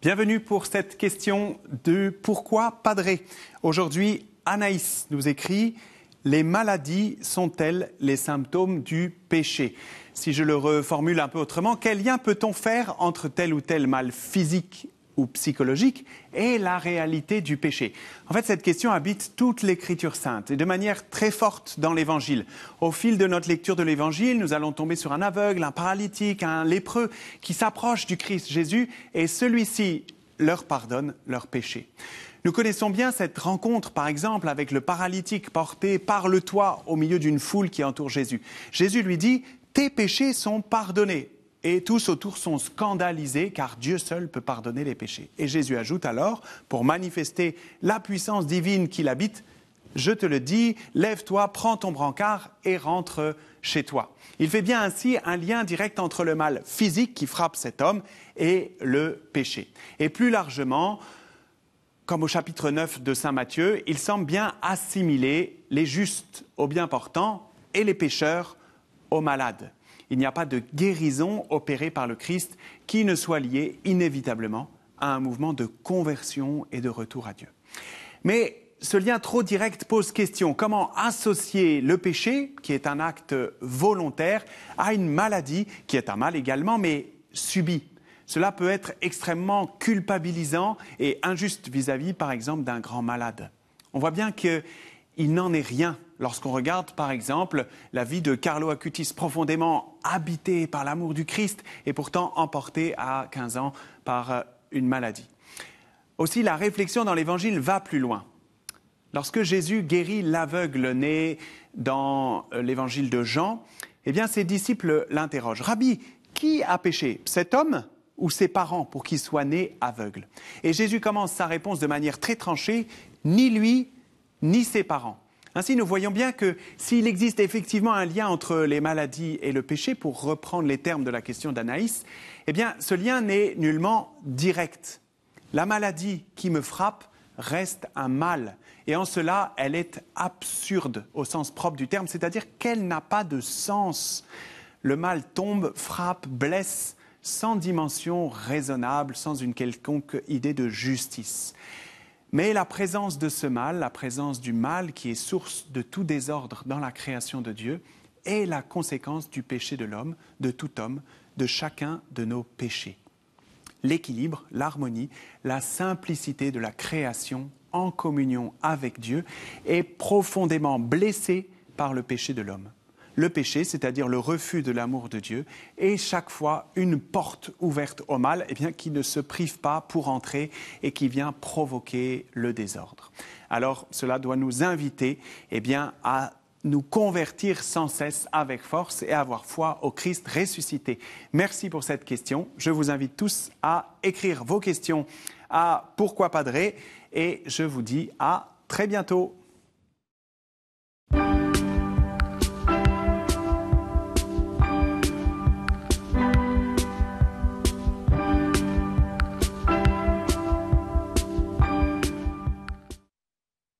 Bienvenue pour cette question de pourquoi padré. Aujourd'hui, Anaïs nous écrit « Les maladies sont-elles les symptômes du péché ?» Si je le reformule un peu autrement, quel lien peut-on faire entre tel ou tel mal physique ou psychologique et la réalité du péché? En fait, cette question habite toute l'Écriture sainte et de manière très forte dans l'Évangile. Au fil de notre lecture de l'Évangile, nous allons tomber sur un aveugle, un paralytique, un lépreux qui s'approche du Christ Jésus et celui-ci leur pardonne leurs péchés. Nous connaissons bien cette rencontre, par exemple, avec le paralytique porté par le toit au milieu d'une foule qui entoure Jésus. Jésus lui dit « Tes péchés sont pardonnés ». Et tous autour sont scandalisés car Dieu seul peut pardonner les péchés. Et Jésus ajoute alors, pour manifester la puissance divine qui l'habite, « Je te le dis, lève-toi, prends ton brancard et rentre chez toi ». Il fait bien ainsi un lien direct entre le mal physique qui frappe cet homme et le péché. Et plus largement, comme au chapitre 9 de Saint Matthieu, il semble bien assimiler les justes aux bien portants et les pécheurs aux malades. Il n'y a pas de guérison opérée par le Christ qui ne soit liée inévitablement à un mouvement de conversion et de retour à Dieu. Mais ce lien trop direct pose question. Comment associer le péché, qui est un acte volontaire, à une maladie, qui est un mal également, mais subi? Cela peut être extrêmement culpabilisant et injuste vis-à-vis, par exemple, d'un grand malade. On voit bien qu'il n'en est rien lorsqu'on regarde, par exemple, la vie de Carlo Acutis, profondément habité par l'amour du Christ et pourtant emporté à 15 ans par une maladie. Aussi, la réflexion dans l'Évangile va plus loin. Lorsque Jésus guérit l'aveugle né dans l'Évangile de Jean, eh bien, ses disciples l'interrogent. « Rabbi, qui a péché, cet homme ou ses parents pour qu'il soit né aveugle ?» Et Jésus commence sa réponse de manière très tranchée, « Ni lui, ni ses parents ». Ainsi, nous voyons bien que s'il existe effectivement un lien entre les maladies et le péché, pour reprendre les termes de la question d'Anaïs, eh bien, ce lien n'est nullement direct. La maladie qui me frappe reste un mal. Et en cela, elle est absurde au sens propre du terme, c'est-à-dire qu'elle n'a pas de sens. Le mal tombe, frappe, blesse, sans dimension raisonnable, sans une quelconque idée de justice. Mais la présence de ce mal, la présence du mal qui est source de tout désordre dans la création de Dieu, est la conséquence du péché de l'homme, de tout homme, de chacun de nos péchés. L'équilibre, l'harmonie, la simplicité de la création en communion avec Dieu est profondément blessée par le péché de l'homme. Le péché, c'est-à-dire le refus de l'amour de Dieu, est chaque fois une porte ouverte au mal qui ne se prive pas pour entrer et qui vient provoquer le désordre. Alors, cela doit nous inviter à nous convertir sans cesse avec force et à avoir foi au Christ ressuscité. Merci pour cette question. Je vous invite tous à écrire vos questions à Pourquoi Padré et je vous dis à très bientôt.